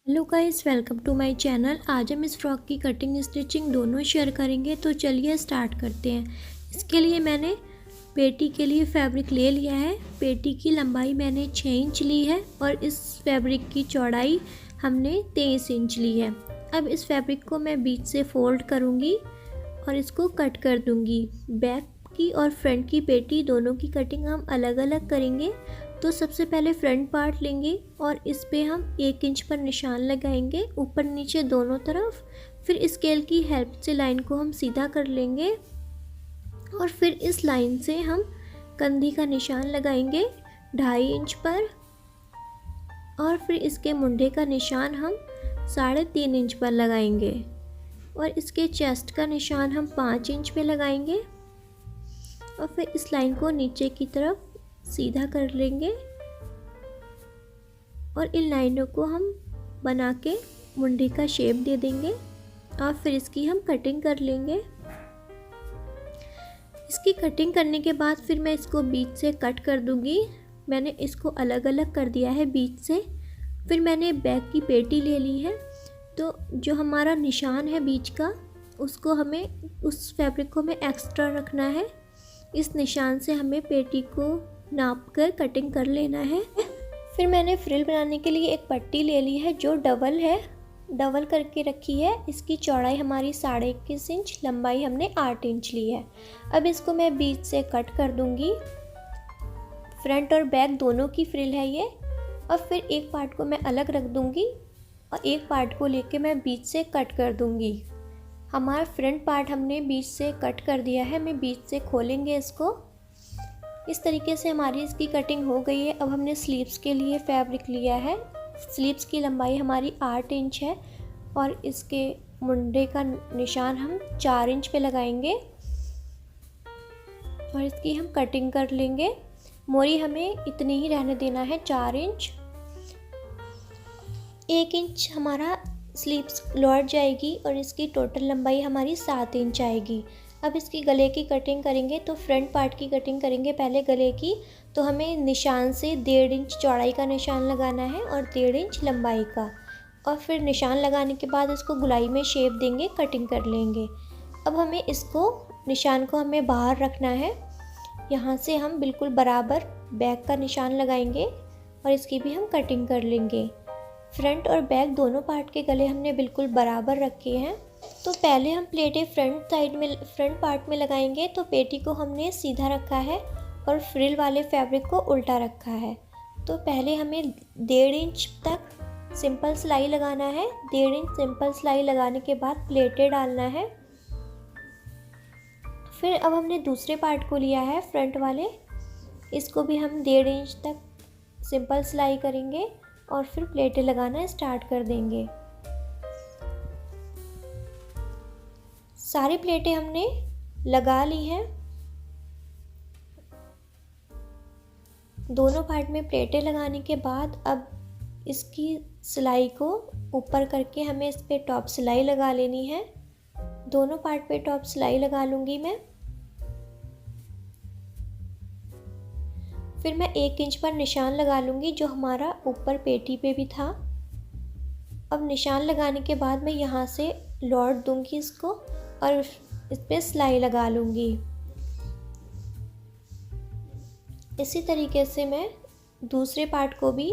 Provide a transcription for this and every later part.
Hello guys, welcome to my channel. आज हम इस फ्रॉक की कटिंग स्टिचिंग दोनों शेयर करेंगे। तो चलिए स्टार्ट करते हैं। इसके लिए मैंने पेटी के लिए फैब्रिक ले लिया है। पेटी की लंबाई मैंने 6 इंच ली है और इस फैब्रिक की चौड़ाई हमने 23 इंच ली है। अब इस फैब्रिक को मैं बीच से फोल्ड करूँगी और इसको कट कर दूँगी। बैक की और फ्रंट की पेटी दोनों की कटिंग हम अलग अलग करेंगे। तो सबसे पहले फ्रंट पार्ट लेंगे और इस पे हम 1 इंच पर निशान लगाएंगे, ऊपर नीचे दोनों तरफ। फिर स्केल की हेल्प से लाइन को हम सीधा कर लेंगे और फिर इस लाइन से हम कंधी का निशान लगाएंगे 2.5 इंच पर और फिर इसके मुंडे का निशान हम 3.5 इंच पर लगाएंगे और इसके चेस्ट का निशान हम 5 इंच पे लगाएंगे और फिर इस लाइन को नीचे की तरफ सीधा कर लेंगे और इन लाइनों को हम बना के मुंडी का शेप दे देंगे और फिर इसकी हम कटिंग कर लेंगे। इसकी कटिंग करने के बाद फिर मैं इसको बीच से कट कर दूंगी। मैंने इसको अलग अलग कर दिया है बीच से। फिर मैंने बैक की पेटी ले ली है। तो जो हमारा निशान है बीच का, उसको हमें उस फैब्रिक को हमें एक्स्ट्रा रखना है। इस निशान से हमें पेटी को नाप कर कटिंग कर लेना है। फिर मैंने फ्रिल बनाने के लिए एक पट्टी ले ली है जो डबल है, डबल करके रखी है। इसकी चौड़ाई हमारी 21.5 इंच, लंबाई हमने 8 इंच ली है। अब इसको मैं बीच से कट कर दूंगी। फ्रंट और बैक दोनों की फ्रिल है ये। अब फिर एक पार्ट को मैं अलग रख दूंगी और एक पार्ट को लेके मैं बीच से कट कर दूंगी। हमारा फ्रंट पार्ट हमने बीच से कट कर दिया है। मैं बीच से खोलेंगे इसको। इस तरीके से हमारी इसकी कटिंग हो गई है। अब हमने स्लीव्स के लिए फैब्रिक लिया है। स्लीव्स की लंबाई हमारी 8 इंच है और इसके मुंडे का निशान हम 4 इंच पे लगाएंगे और इसकी हम कटिंग कर लेंगे। मोरी हमें इतनी ही रहने देना है, 4 इंच। 1 इंच हमारा स्लीव्स लौट जाएगी और इसकी टोटल लंबाई हमारी 7 इंच आएगी। अब इसकी गले की कटिंग करेंगे। तो फ्रंट पार्ट की कटिंग करेंगे पहले गले की। तो हमें निशान से 1.5 इंच चौड़ाई का निशान लगाना है और 1.5 इंच लंबाई का। और फिर निशान लगाने के बाद इसको गुलाई में शेप देंगे, कटिंग कर लेंगे। अब हमें इसको निशान को हमें बाहर रखना है। यहाँ से हम बिल्कुल बराबर बैक का निशान लगाएंगे और इसकी भी हम कटिंग कर लेंगे। फ्रंट और बैक दोनों पार्ट के गले हमने बिल्कुल बराबर रखे हैं। तो पहले हम प्लेटें फ्रंट पार्ट में लगाएंगे। तो पेटी को हमने सीधा रखा है और फ्रिल वाले फैब्रिक को उल्टा रखा है। तो पहले हमें 1.5 इंच तक सिंपल सिलाई लगाना है। 1.5 इंच सिंपल सिलाई लगाने के बाद प्लेटें डालना है। फिर अब हमने दूसरे पार्ट को लिया है फ्रंट वाले, इसको भी हम 1.5 इंच तक सिंपल सिलाई करेंगे और फिर प्लेटें लगाना स्टार्ट कर देंगे। सारी प्लेटें हमने लगा ली हैं। दोनों पार्ट में प्लेटें लगाने के बाद अब इसकी सिलाई को ऊपर करके हमें इस पे टॉप सिलाई लगा लेनी है। दोनों पार्ट पे टॉप सिलाई लगा लूँगी मैं। फिर मैं 1 इंच पर निशान लगा लूँगी जो हमारा ऊपर पेटी पे भी था। अब निशान लगाने के बाद मैं यहाँ से लौट दूँगी इसको और इस पे सिलाई लगा लूँगी। इसी तरीके से मैं दूसरे पार्ट को भी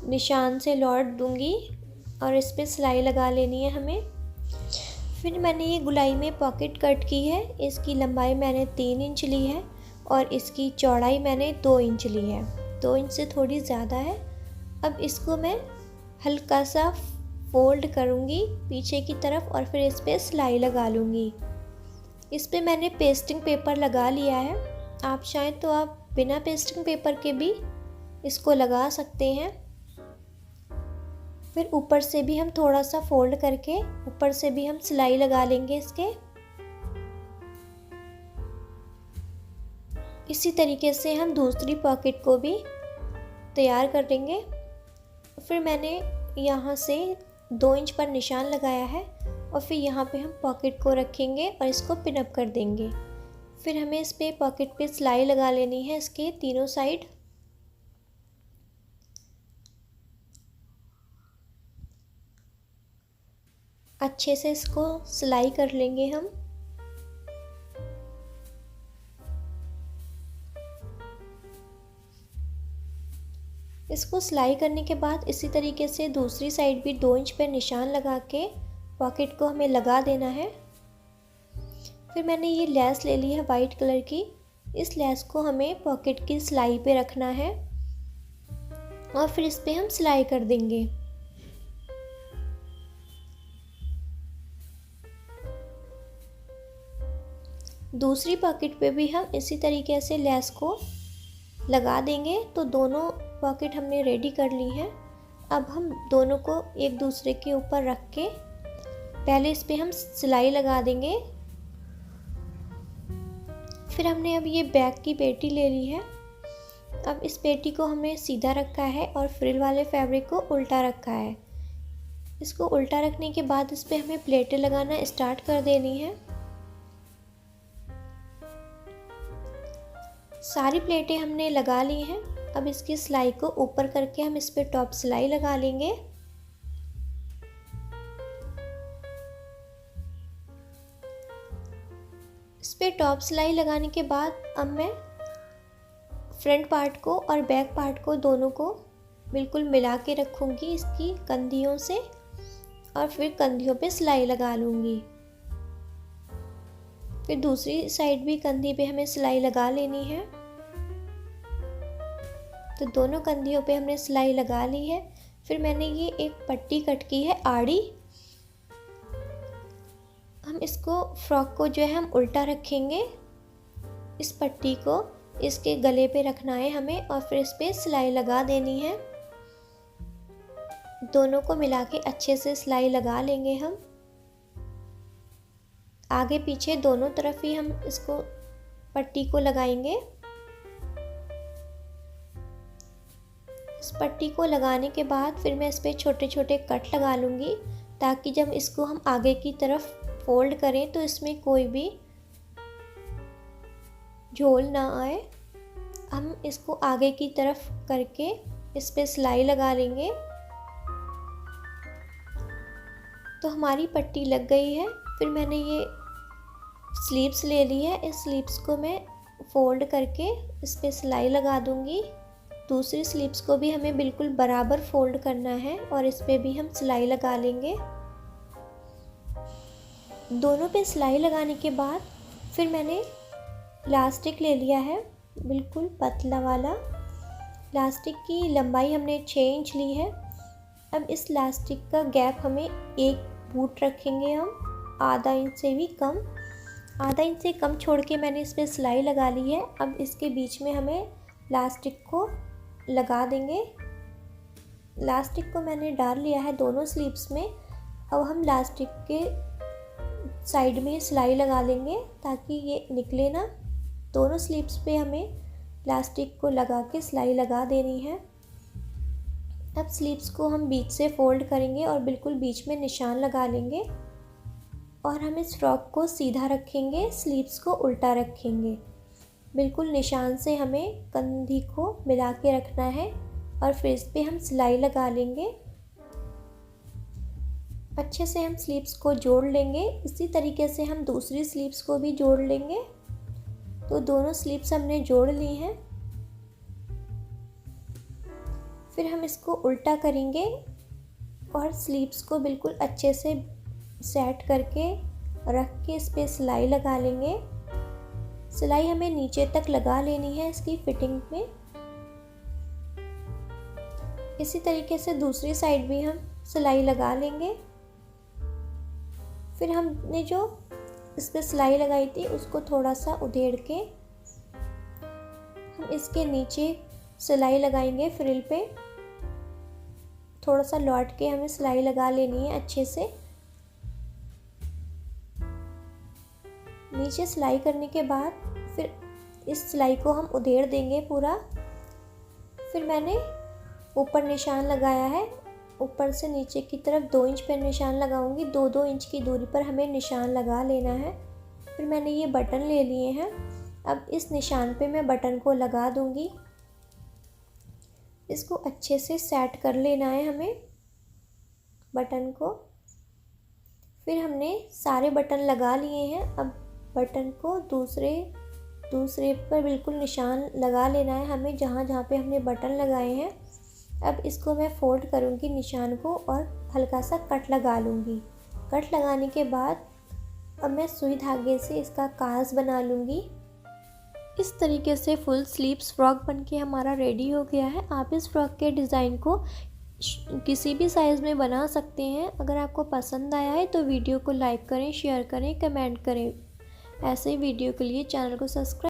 निशान से लौट दूँगी और इस पे सिलाई लगा लेनी है हमें। फिर मैंने ये गुलाई में पॉकेट कट की है। इसकी लंबाई मैंने 3 इंच ली है और इसकी चौड़ाई मैंने 2 इंच ली है। 2 इंच से थोड़ी ज़्यादा है। अब इसको मैं हल्का सा फोल्ड करूँगी पीछे की तरफ और फिर इस पर सिलाई लगा लूँगी। इस पे मैंने पेस्टिंग पेपर लगा लिया है। आप चाहें तो आप बिना पेस्टिंग पेपर के भी इसको लगा सकते हैं। फिर ऊपर से भी हम थोड़ा सा फोल्ड करके ऊपर से भी हम सिलाई लगा लेंगे इसके। इसी तरीके से हम दूसरी पॉकेट को भी तैयार कर लेंगे। फिर मैंने यहाँ से 2 इंच पर निशान लगाया है और फिर यहाँ पे हम पॉकेट को रखेंगे और इसको पिन अप कर देंगे। फिर हमें इस पे पॉकेट पे सिलाई लगा लेनी है इसके तीनों साइड। अच्छे से इसको सिलाई कर लेंगे हम। इसको सिलाई करने के बाद इसी तरीके से दूसरी साइड भी 2 इंच पे निशान लगा के पॉकेट को हमें लगा देना है। फिर मैंने ये लेस ले ली है वाइट कलर की। इस लेस को हमें पॉकेट की सिलाई पे रखना है और फिर इस पे हम सिलाई कर देंगे। दूसरी पॉकेट पे भी हम इसी तरीके से लेस को लगा देंगे। तो दोनों पॉकेट हमने रेडी कर ली हैं। अब हम दोनों को एक दूसरे के ऊपर रख के पहले इस पे हम सिलाई लगा देंगे। फिर हमने अब ये बैक की पेटी ले ली है। अब इस पेटी को हमने सीधा रखा है और फ्रिल वाले फैब्रिक को उल्टा रखा है। इसको उल्टा रखने के बाद इस पे हमें प्लेटें लगाना स्टार्ट कर देनी है। सारी प्लेटें हमने लगा ली हैं। अब इसकी सिलाई को ऊपर करके हम इस पे टॉप सिलाई लगा लेंगे। इस पे टॉप सिलाई लगाने के बाद अब मैं फ्रंट पार्ट को और बैक पार्ट को दोनों को बिल्कुल मिला के रखूँगी इसकी कंधियों से, और फिर कंधियों पे सिलाई लगा लूँगी। फिर दूसरी साइड भी कंधी पे हमें सिलाई लगा लेनी है। तो दोनों कंधियों पे हमने सिलाई लगा ली है। फिर मैंने ये एक पट्टी कट की है आड़ी। हम इसको फ्रॉक को जो है हम उल्टा रखेंगे। इस पट्टी को इसके गले पे रखना है हमें और फिर इस पे सिलाई लगा देनी है। दोनों को मिला के अच्छे से सिलाई लगा लेंगे हम। आगे पीछे दोनों तरफ ही हम इसको पट्टी को लगाएंगे। इस पट्टी को लगाने के बाद फिर मैं इस पे छोटे छोटे कट लगा लूँगी, ताकि जब इसको हम आगे की तरफ फोल्ड करें तो इसमें कोई भी झोल ना आए। हम इसको आगे की तरफ करके इस पे सिलाई लगा लेंगे। तो हमारी पट्टी लग गई है। फिर मैंने ये स्लीव्स ले ली है। इस स्लीव्स को मैं फोल्ड करके इस पे सिलाई लगा दूंगी। दूसरी स्लीव्स को भी हमें बिल्कुल बराबर फोल्ड करना है और इस पे भी हम सिलाई लगा लेंगे। दोनों पे सिलाई लगाने के बाद फिर मैंने इलास्टिक ले लिया है, बिल्कुल पतला वाला। इलास्टिक की लंबाई हमने 6 इंच ली है। अब इस इलास्टिक का गैप हमें एक बूट रखेंगे हम, आधा इंच से भी कम। आधा इंच से कम छोड़ के मैंने इस पर सिलाई लगा ली है। अब इसके बीच में हमें इलास्टिक को लगा देंगे। इलास्टिक को मैंने डाल लिया है दोनों स्लीव्स में। अब हम इलास्टिक के साइड में सिलाई लगा लेंगे ताकि ये निकले ना। दोनों स्लीव्स पे हमें इलास्टिक को लगा के सिलाई लगा देनी है। अब स्लीव्स को हम बीच से फोल्ड करेंगे और बिल्कुल बीच में निशान लगा लेंगे और हम इस फ्रॉक को सीधा रखेंगे, स्लीव्स को उल्टा रखेंगे। बिल्कुल निशान से हमें कंधी को मिला के रखना है और फिर इस पे हम सिलाई लगा लेंगे। अच्छे से हम स्लीव्स को जोड़ लेंगे। इसी तरीके से हम दूसरी स्लीव्स को भी जोड़ लेंगे। तो दोनों स्लीव्स हमने जोड़ ली हैं। फिर हम इसको उल्टा करेंगे और स्लीव्स को बिल्कुल अच्छे से सेट करके रख के इस पे सिलाई लगा लेंगे। सिलाई हमें नीचे तक लगा लेनी है इसकी फिटिंग में। इसी तरीके से दूसरी साइड भी हम सिलाई लगा लेंगे। फिर हमने जो इस पे सिलाई लगाई थी उसको थोड़ा सा उधेड़ के हम इसके नीचे सिलाई लगाएंगे। फ्रिल पे थोड़ा सा लौट के हमें सिलाई लगा लेनी है अच्छे से। नीचे सिलाई करने के बाद फिर इस सिलाई को हम उधेड़ देंगे पूरा। फिर मैंने ऊपर निशान लगाया है, ऊपर से नीचे की तरफ 2 इंच पर निशान लगाऊंगी। 2-2 इंच की दूरी पर हमें निशान लगा लेना है। फिर मैंने ये बटन ले लिए हैं। अब इस निशान पे मैं बटन को लगा दूंगी। इसको अच्छे से सेट कर लेना है हमें बटन को। फिर हमने सारे बटन लगा लिए हैं। अब बटन को दूसरे पर बिल्कुल निशान लगा लेना है हमें, जहाँ जहाँ पे हमने बटन लगाए हैं। अब इसको मैं फोल्ड करूँगी निशान को और हल्का सा कट लगा लूँगी। कट लगाने के बाद अब मैं सुई धागे से इसका काज बना लूँगी। इस तरीके से फुल स्लीव्स फ्रॉक बनके हमारा रेडी हो गया है। आप इस फ्रॉक के डिज़ाइन को किसी भी साइज़ में बना सकते हैं। अगर आपको पसंद आया है तो वीडियो को लाइक करें, शेयर करें, कमेंट करें। ऐसे ही वीडियो के लिए चैनल को सब्सक्राइब